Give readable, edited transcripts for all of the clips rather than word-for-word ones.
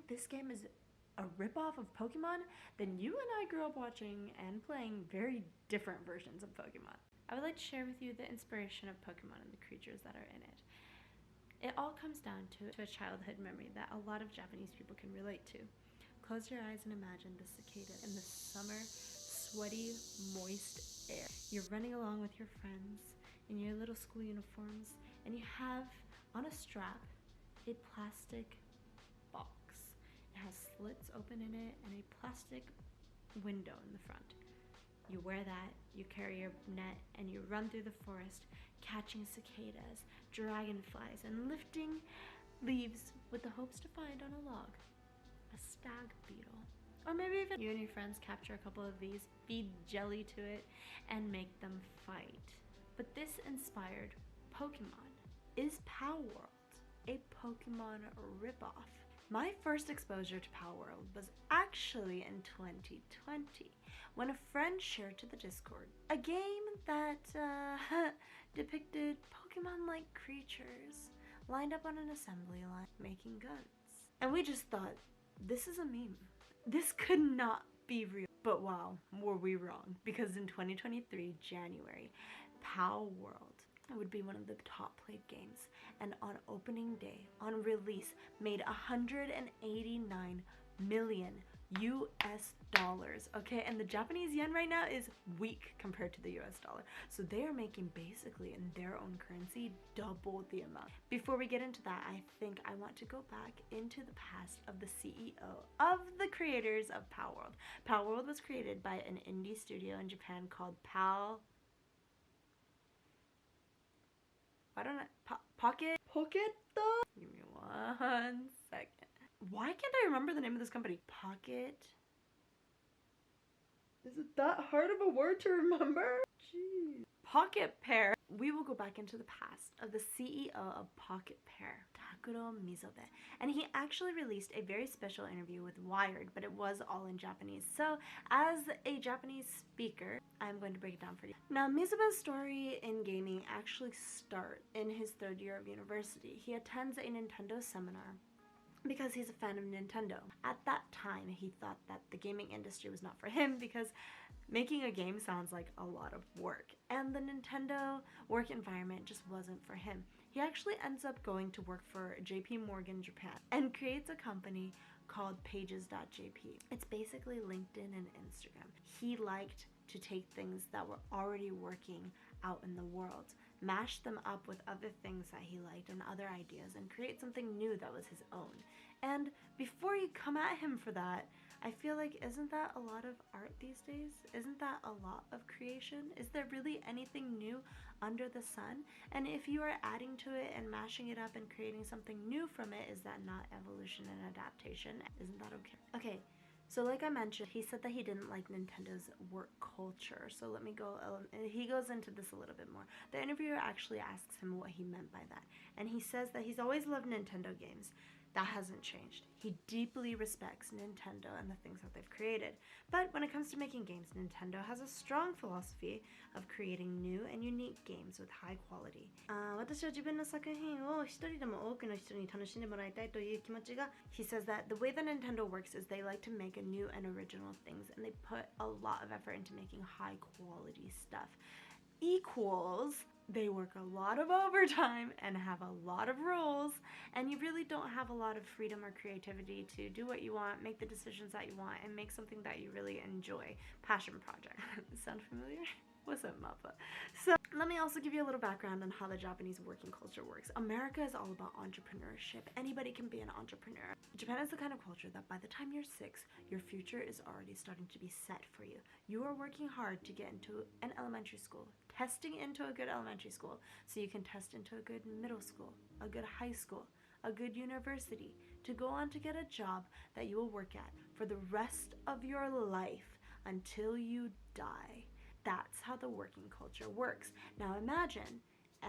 this game is a ripoff of Pokemon, then you and I grew up watching and playing very different versions of Pokemon. I would like to share with you the inspiration of Pokemon and the creatures that are in it. It all comes down to a childhood memory that a lot of Japanese people can relate to. Close your eyes and imagine the cicada in the summer, sweaty, moist air. You're running along with your friends in your little school uniforms, and you have on a strap a plastic box. It has slits open in it and a plastic window in the front. You wear that, you carry your net, and you run through the forest, catching cicadas, dragonflies, and lifting leaves with the hopes to find on a log a stag beetle. Or maybe even you and your friends capture a couple of these, feed jelly to it, and make them fight. But this inspired Pokemon. Is Palworld a Pokemon ripoff? My first exposure to Palworld was actually in 2020 when a friend shared to the Discord a game that depicted Pokemon-like creatures lined up on an assembly line making guns. And we just thought, this is a meme. This could not be real. But wow, were we wrong, because in 2023, January, Palworld would be one of the top played games, and on opening day, on release, made 189 million US dollars, okay? And the Japanese yen right now is weak compared to the US dollar. So they are making basically in their own currency double the amount. Before we get into that, I think I want to go back into the past of the CEO of the creators of Palworld. Palworld was created by an indie studio in Japan called Pocket though? Give me 1 second. Why can't I remember the name of this company? Pocket. Is it that hard of a word to remember? Jeez. Pocket Pair. We will go back into the past of the CEO of Pocket Pair, Takuro Mizobe. And he actually released a very special interview with Wired, but it was all in Japanese. So as a Japanese speaker, I'm going to break it down for you. Now, Mizobe's story in gaming actually starts in his 3rd year of university. He attends a Nintendo seminar because he's a fan of Nintendo. At that time, he thought that the gaming industry was not for him because making a game sounds like a lot of work, and the Nintendo work environment just wasn't for him. He actually ends up going to work for JP Morgan Japan and creates a company called Pages.jp. It's basically LinkedIn and Instagram. He liked to take things that were already working out in the world, mash them up with other things that he liked and other ideas, and create something new that was his own. And before you come at him for that, I feel like, isn't that a lot of art these days? Isn't that a lot of creation? Is there really anything new under the sun? And if you are adding to it and mashing it up and creating something new from it, is that not evolution and adaptation? Isn't that okay? Okay, so like I mentioned, he said that he didn't like Nintendo's work culture. So let me go, he goes into this a little bit more. The interviewer actually asks him what he meant by that. And he says that he's always loved Nintendo games. That hasn't changed. He deeply respects Nintendo and the things that they've created. But when it comes to making games, Nintendo has a strong philosophy of creating new and unique games with high quality. 私は自分の作品を一人でも多くの人に楽しんでもらいたいという気持ちが He says that the way that Nintendo works is they like to make a new and original things, and they put a lot of effort into making high quality stuff. Equals, they work a lot of overtime and have a lot of rules, and you really don't have a lot of freedom or creativity to do what you want, make the decisions that you want, and make something that you really enjoy. Passion project. Sound familiar? What's up, Mappa? So let me also give you a little background on how the Japanese working culture works. America is all about entrepreneurship. Anybody can be an entrepreneur. Japan is the kind of culture that by the time you're 6, your future is already starting to be set for you. You are working hard to get into an elementary school, testing into a good elementary school, so you can test into a good middle school, a good high school, a good university, to go on to get a job that you will work at for the rest of your life until you die. That's how the working culture works. Now imagine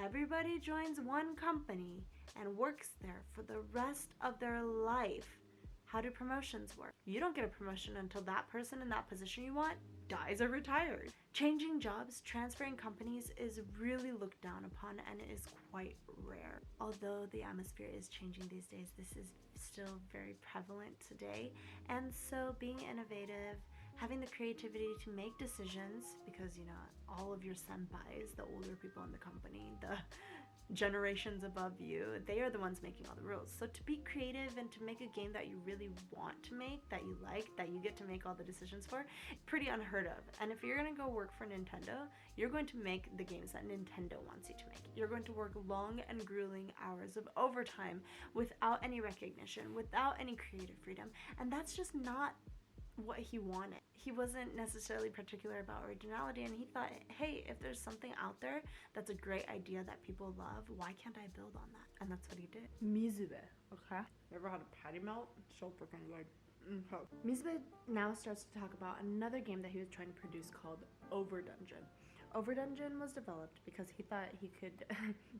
everybody joins one company and works there for the rest of their life. How do promotions work? You don't get a promotion until that person in that position you want dies or retires. Changing jobs, transferring companies is really looked down upon, and it is quite rare. Although the atmosphere is changing these days, this is still very prevalent today. And so being innovative, having the creativity to make decisions, because you know all of your senpais, the older people in the company, the generations above you, they are the ones making all the rules. So to be creative and to make a game that you really want to make, that you like, that you get to make all the decisions for, pretty unheard of. And if you're gonna go work for Nintendo, you're going to make the games that Nintendo wants you to make. You're going to work long and grueling hours of overtime without any recognition, without any creative freedom, and that's just not what he wanted. He wasn't necessarily particular about originality, and he thought, hey, if there's something out there that's a great idea that people love, why can't I build on that? And that's what he did. Mizobe, okay? You ever had a patty melt? So freaking good. Okay. Mizobe now starts to talk about another game that he was trying to produce called Over Dungeon. Over Dungeon was developed because he thought he could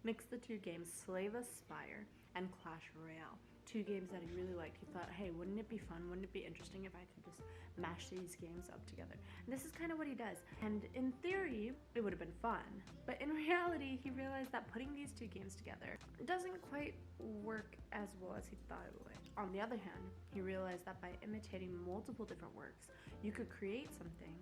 mix the two games, Slave Aspire and Clash Royale. Two games that he really liked. He thought, hey, wouldn't it be fun? Wouldn't it be interesting if I could just mash these games up together? And this is kind of what he does. And in theory, it would have been fun. But in reality, he realized that putting these two games together doesn't quite work as well as he thought it would. On the other hand, he realized that by imitating multiple different works, you could create something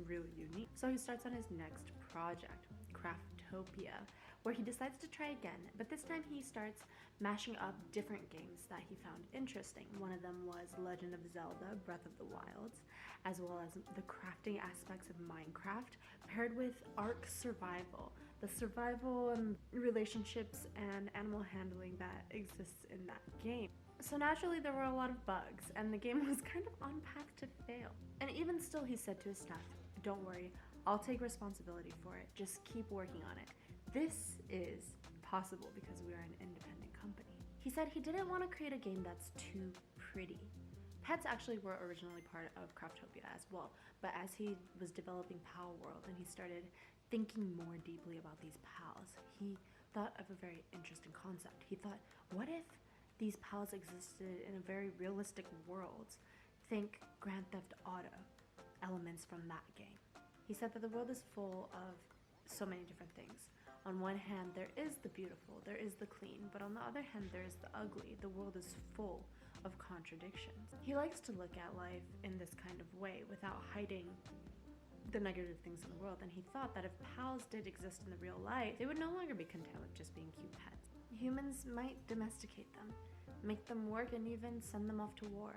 really unique. So he starts on his next project, Craftopia, where he decides to try again, but this time he starts mashing up different games that he found interesting. One of them was Legend of Zelda, Breath of the Wilds, as well as the crafting aspects of Minecraft, paired with Ark Survival, the survival and relationships and animal handling that exists in that game. So naturally there were a lot of bugs, and the game was kind of on path to fail. And even still, he said to his staff, don't worry, I'll take responsibility for it, just keep working on it. This is possible because we are an independent company. He said he didn't want to create a game that's too pretty. Pets actually were originally part of Craftopia as well, but as he was developing Palworld and he started thinking more deeply about these pals, he thought of a very interesting concept. He thought, what if these pals existed in a very realistic world? Think Grand Theft Auto, elements from that game. He said that the world is full of so many different things. On one hand, there is the beautiful, there is the clean, but on the other hand, there is the ugly. The world is full of contradictions. He likes to look at life in this kind of way without hiding the negative things in the world, and he thought that if pals did exist in the real life, they would no longer be content with just being cute pets. Humans might domesticate them, make them work, and even send them off to war.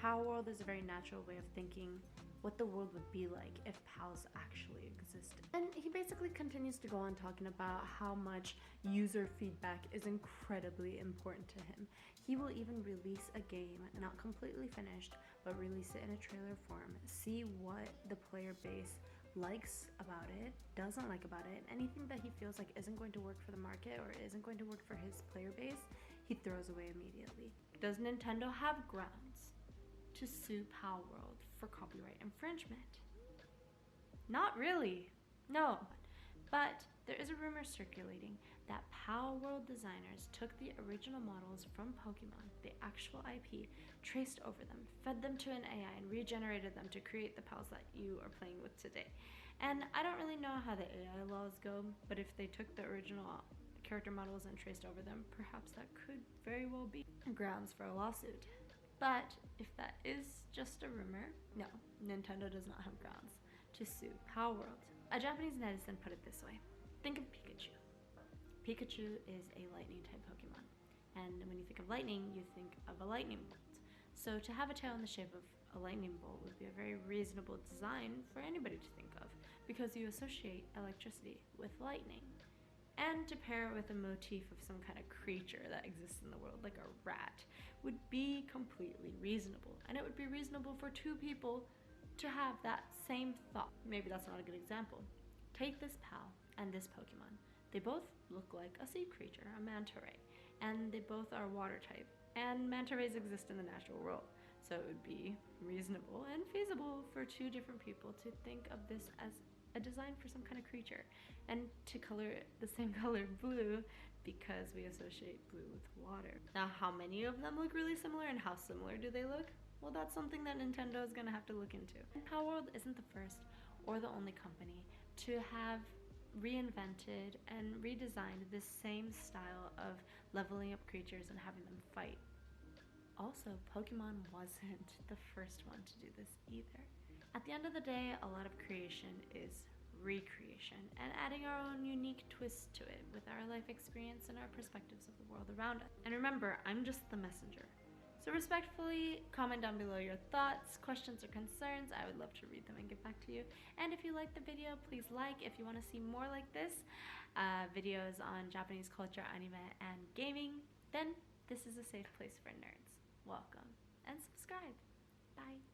Palworld is a very natural way of thinking what the world would be like if pals actually existed. And he basically continues to go on talking about how much user feedback is incredibly important to him. He will even release a game, not completely finished, but release it in a trailer form, see what the player base likes about it, doesn't like about it, anything that he feels like isn't going to work for the market or isn't going to work for his player base, he throws away immediately. Does Nintendo have grounds to sue Palworld for copyright infringement? Not really, no. But there is a rumor circulating that Palworld designers took the original models from Pokemon, the actual IP, traced over them, fed them to an AI, and regenerated them to create the pals that you are playing with today. And I don't really know how the AI laws go, but if they took the original character models and traced over them, perhaps that could very well be grounds for a lawsuit. But if that is just a rumor, no, Nintendo does not have grounds to sue Palworld. A Japanese netizen put it this way. Think of Pikachu. Pikachu is a lightning type Pokemon. And when you think of lightning, you think of a lightning bolt. So to have a tail in the shape of a lightning bolt would be a very reasonable design for anybody to think of, because you associate electricity with lightning. And to pair it with a motif of some kind of creature that exists in the world, like a rat, would be completely reasonable. And it would be reasonable for two people to have that same thought. Maybe that's not a good example. Take this pal and this Pokemon. They both look like a sea creature, a manta ray, and they both are water type. And manta rays exist in the natural world. So it would be reasonable and feasible for two different people to think of this as a design for some kind of creature, and to color it the same color blue because we associate blue with water. Now, how many of them look really similar and how similar do they look? Well, that's something that Nintendo is going to have to look into. Palworld isn't the first or the only company to have reinvented and redesigned this same style of leveling up creatures and having them fight. Also, Pokemon wasn't the first one to do this either. At the end of the day, a lot of creation is recreation and adding our own unique twist to it with our life experience and our perspectives of the world around us. And remember, I'm just the messenger. So respectfully, comment down below your thoughts, questions, or concerns. I would love to read them and get back to you. And if you liked the video, please like. If you want to see more like this, videos on Japanese culture, anime, and gaming, then this is a safe place for nerds. Welcome and subscribe. Bye.